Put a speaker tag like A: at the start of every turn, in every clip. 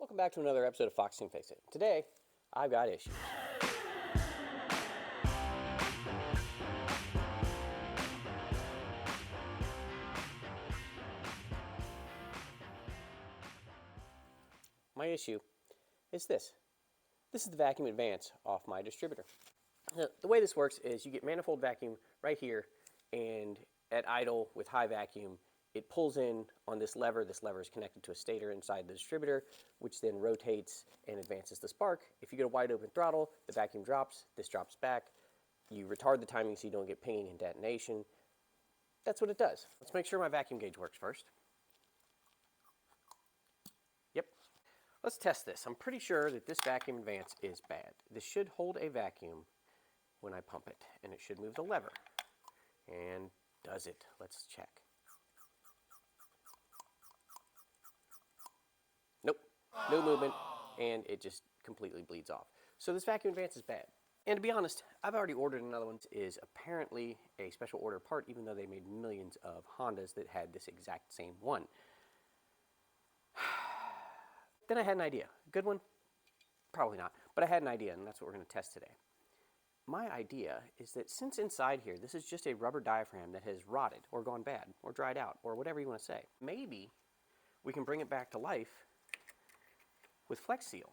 A: Welcome back to another episode of Fox Can Fix It. Today, I've got issues. My issue is this. This is the vacuum advance off my distributor. Now, the way this works is you get manifold vacuum right here, and at idle with high vacuum, it pulls in on this lever. This lever is connected to a stator inside the distributor, which then rotates and advances the spark. If you get a wide open throttle, the vacuum drops, this drops back. You retard the timing so you don't get pinging and detonation. That's what it does. Let's make sure my vacuum gauge works first. Yep. Let's test this. I'm pretty sure that this vacuum advance is bad. This should hold a vacuum when I pump it, and it should move the lever. And does it? Let's check. Nope, no movement, and it just completely bleeds off. So this vacuum advance is bad. And to be honest, I've already ordered another one. It is apparently a special order part, even though they made millions of Hondas that had this exact same one. Then I had an idea. Good one? Probably not, but I had an idea, and that's what we're going to test today. My idea is that since inside here, this is just a rubber diaphragm that has rotted or gone bad or dried out or whatever you want to say, maybe we can bring it back to life with Flex Seal.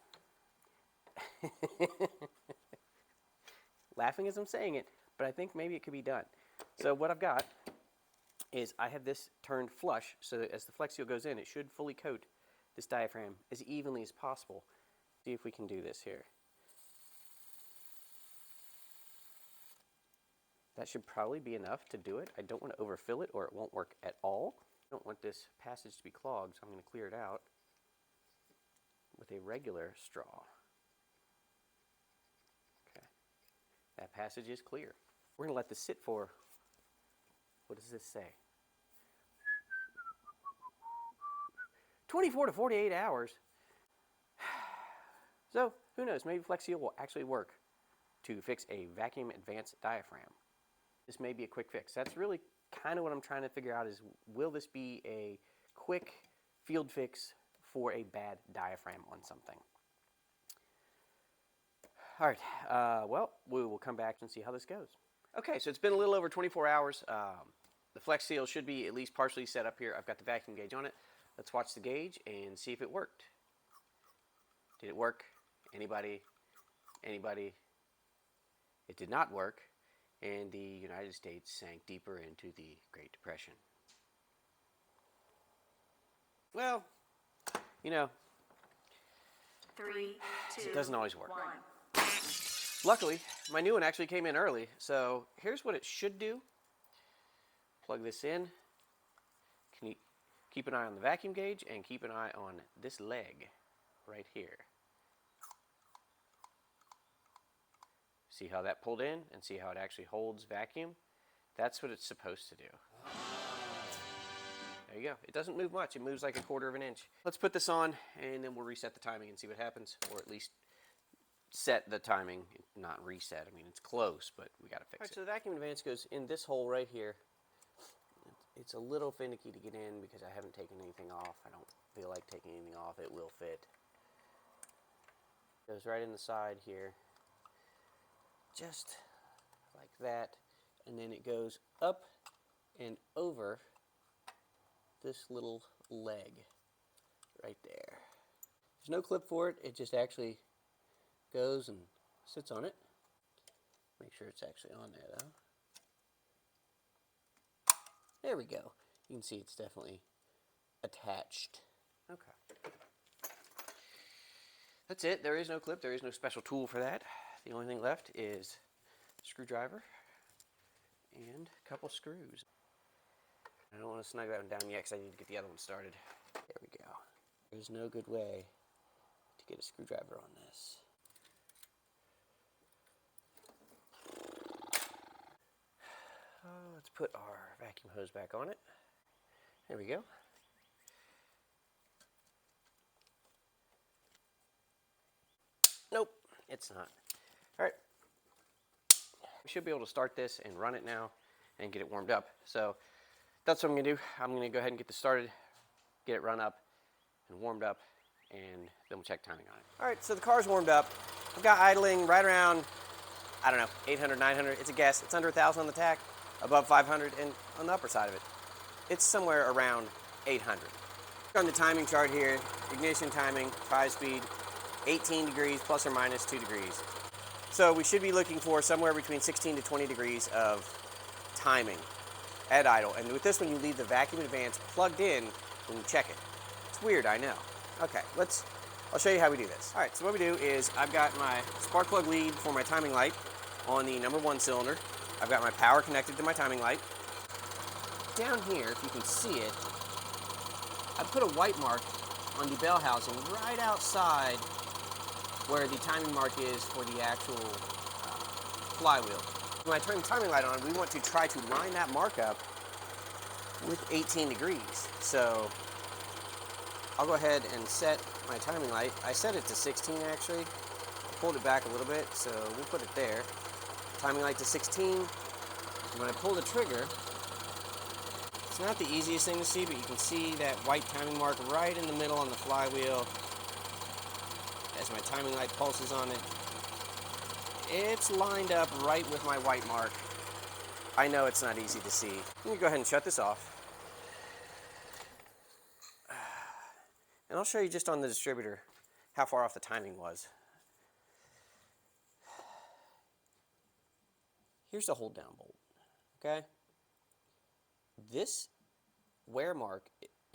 A: Laughing as I'm saying it, but I think maybe it could be done. So what I've got is I have this turned flush so that as the Flex Seal goes in, it should fully coat this diaphragm as evenly as possible. See if we can do this here. That should probably be enough to do it. I don't want to overfill it or it won't work at all. I don't want this passage to be clogged, so I'm going to clear it out with a regular straw. Okay, that passage is clear. We're going to let this sit for, what does this say? 24 to 48 hours. So, who knows, maybe Flex Seal will actually work to fix a vacuum advance diaphragm. This may be a quick fix. That's really kind of what I'm trying to figure out is, will this be a quick field fix for a bad diaphragm on something? All right, well, we will come back and see how this goes. Okay, so it's been a little over 24 hours. The Flex Seal should be at least partially set up here. I've got the vacuum gauge on it. Let's watch the gauge and see if it worked. Did it work? Anybody? Anybody? It did not work, and the United States sank deeper into the Great Depression. Well, you know,
B: 3, 2,
A: it doesn't always work.
B: 1.
A: Luckily, my new one actually came in early, so here's what it should do. Plug this in. Can you keep an eye on the vacuum gauge and keep an eye on this leg right here. See how that pulled in and see how it actually holds vacuum? That's what it's supposed to do. There you go. It doesn't move much. It moves like 1/4 inch. Let's put this on and then we'll reset the timing and see what happens, or at least set the timing, not reset. I mean, it's close, but we gotta fix it. So the vacuum advance goes in this hole right here. It's a little finicky to get in because I haven't taken anything off. I don't feel like taking anything off. It will fit. Goes right in the side here. Just like that. And then it goes up and over this little leg right there. There's no clip for it. It just actually goes and sits on it. Make sure it's actually on there though. There we go. You can see it's definitely attached. Okay. That's it. There is no clip. There is no special tool for that. The only thing left is a screwdriver and a couple screws. I don't want to snug that one down yet because I need to get the other one started. There we go. There's no good way to get a screwdriver on this. Let's put our vacuum hose back on it. There we go. Nope, it's not. All right. We should be able to start this and run it now and get it warmed up. So that's what I'm going to do. I'm going to go ahead and get this started, get it run up and warmed up, and then we'll check timing on it. All right, so the car's warmed up. I've got idling right around, I don't know, 800, 900. It's a guess. It's under 1,000 on the tach, above 500, and on the upper side of it, it's somewhere around 800. On the timing chart here, ignition timing, 5-speed, 18 degrees plus or minus 2 degrees. So we should be looking for somewhere between 16 to 20 degrees of timing at idle. And with this one, you leave the vacuum advance plugged in when you check it. It's weird, I know. Okay, I'll show you how we do this. All right, so what we do is I've got my spark plug lead for my timing light on the number 1 cylinder. I've got my power connected to my timing light. Down here, if you can see it, I put a white mark on the bell housing right outside where the timing mark is for the actual flywheel. When I turn the timing light on, we want to try to line that mark up with 18 degrees. So I'll go ahead and set my timing light. I set it to 16 actually. I pulled it back a little bit, so we'll put it there. Timing light to 16. And when I pull the trigger, it's not the easiest thing to see, but you can see that white timing mark right in the middle on the flywheel as my timing light pulses on it. It's lined up right with my white mark. I know it's not easy to see. Let me go ahead and shut this off. And I'll show you just on the distributor how far off the timing was. Here's the hold down bolt, okay? This wear mark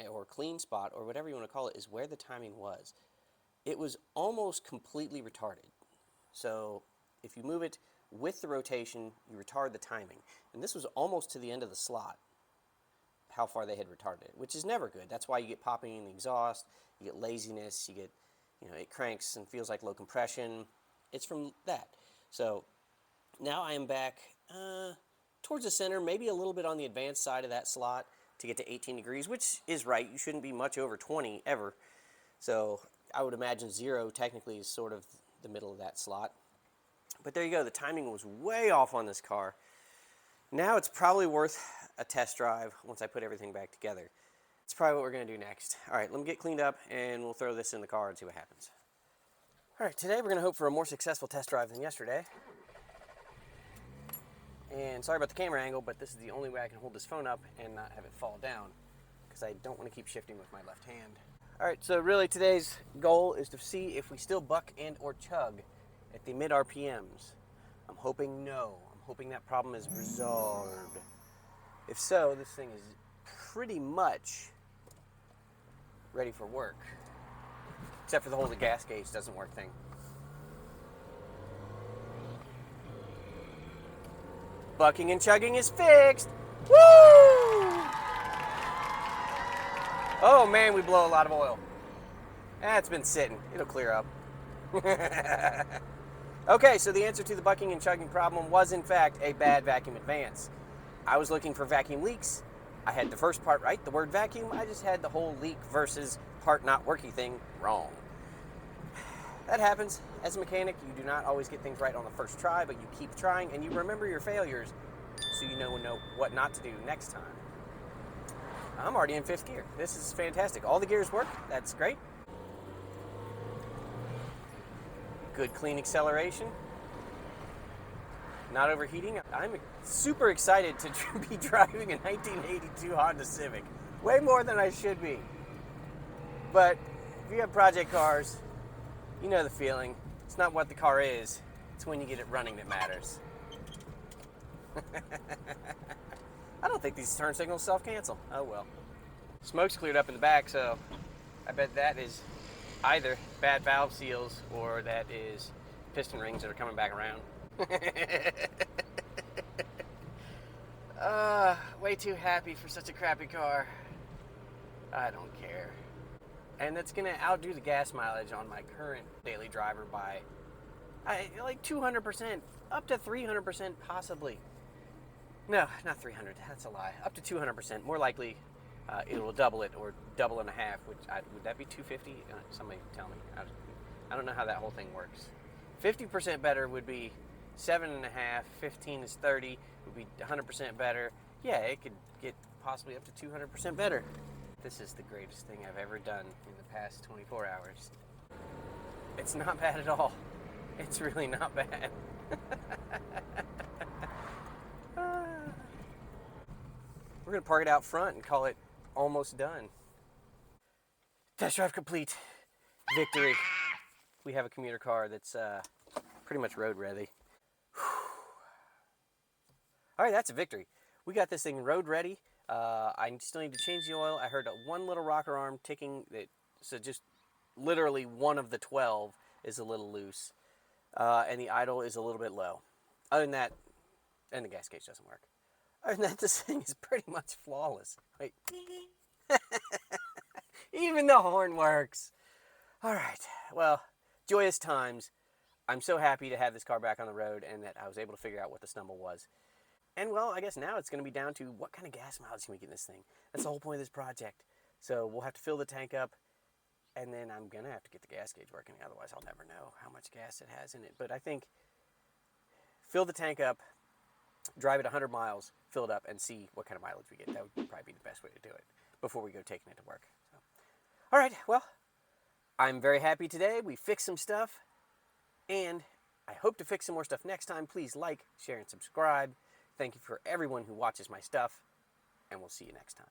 A: or clean spot or whatever you want to call it is where the timing was. It was almost completely retarded. So if you move it with the rotation, you retard the timing. And this was almost to the end of the slot, how far they had retarded it, which is never good. That's why you get popping in the exhaust, you get laziness, you get, it cranks and feels like low compression. It's from that. So now I am back towards the center, maybe a little bit on the advanced side of that slot to get to 18 degrees, which is right. You shouldn't be much over 20 ever. So I would imagine 0 technically is sort of the middle of that slot. But there you go. The timing was way off on this car. Now it's probably worth a test drive once I put everything back together. It's probably what we're going to do next. All right, let me get cleaned up and we'll throw this in the car and see what happens. All right, today we're going to hope for a more successful test drive than yesterday. And sorry about the camera angle, but this is the only way I can hold this phone up and not have it fall down because I don't want to keep shifting with my left hand. All right, so really today's goal is to see if we still buck and or chug at the mid RPMs. I'm hoping no. I'm hoping that problem is resolved. If so, this thing is pretty much ready for work. Except for the whole gas gauge doesn't work thing. Bucking and chugging is fixed. Woo! Oh man, we blow a lot of oil. It's been sitting. It'll clear up. Okay, so the answer to the bucking and chugging problem was in fact a bad vacuum advance. I was looking for vacuum leaks. I had the first part right, the word vacuum. I just had the whole leak versus part not working thing wrong. That happens. As a mechanic, you do not always get things right on the first try, but you keep trying and you remember your failures so you know what not to do next time. I'm already in 5th gear. This is fantastic. All the gears work. That's great. Good clean acceleration. Not overheating. I'm super excited to be driving a 1982 Honda Civic. Way more than I should be. But if you have project cars, you know the feeling. It's not what the car is. It's when you get it running that matters. I don't think these turn signals self-cancel. Oh well. Smoke's cleared up in the back, so I bet that is either bad valve seals or that is piston rings that are coming back around. Way too happy for such a crappy car. I don't care. And that's gonna outdo the gas mileage on my current daily driver by like 200%, up to 300% possibly. No, not 300, that's a lie. Up to 200%, more likely it will double it or double and a half, which would that be 250? Somebody tell me. I don't know how that whole thing works. 50% better would be 7.5, 15 is 30, would be 100% better. Yeah, it could get possibly up to 200% better. This is the greatest thing I've ever done in the past 24 hours. It's not bad at all. It's really not bad. We're going to park it out front and call it almost done. Test drive complete. Victory. We have a commuter car that's pretty much road ready. All right, that's a victory. We got this thing road ready. I still need to change the oil. I heard one little rocker arm ticking. So just literally one of the 12 is a little loose. And the idle is a little bit low. Other than that, and the gas gauge doesn't work. Other than that, this thing is pretty much flawless. Wait. Even the horn works. All right. Well, joyous times. I'm so happy to have this car back on the road and that I was able to figure out what the stumble was. And well, I guess now it's going to be down to what kind of gas mileage can we get in this thing. That's the whole point of this project. So we'll have to fill the tank up, and then I'm going to have to get the gas gauge working. Otherwise, I'll never know how much gas it has in it. But I think fill the tank up, drive it 100 miles, fill it up, and see what kind of mileage we get. That would probably be the best way to do it before we go taking it to work. So, all right, well, I'm very happy today. We fixed some stuff, and I hope to fix some more stuff next time. Please like, share, and subscribe. Thank you for everyone who watches my stuff, and we'll see you next time.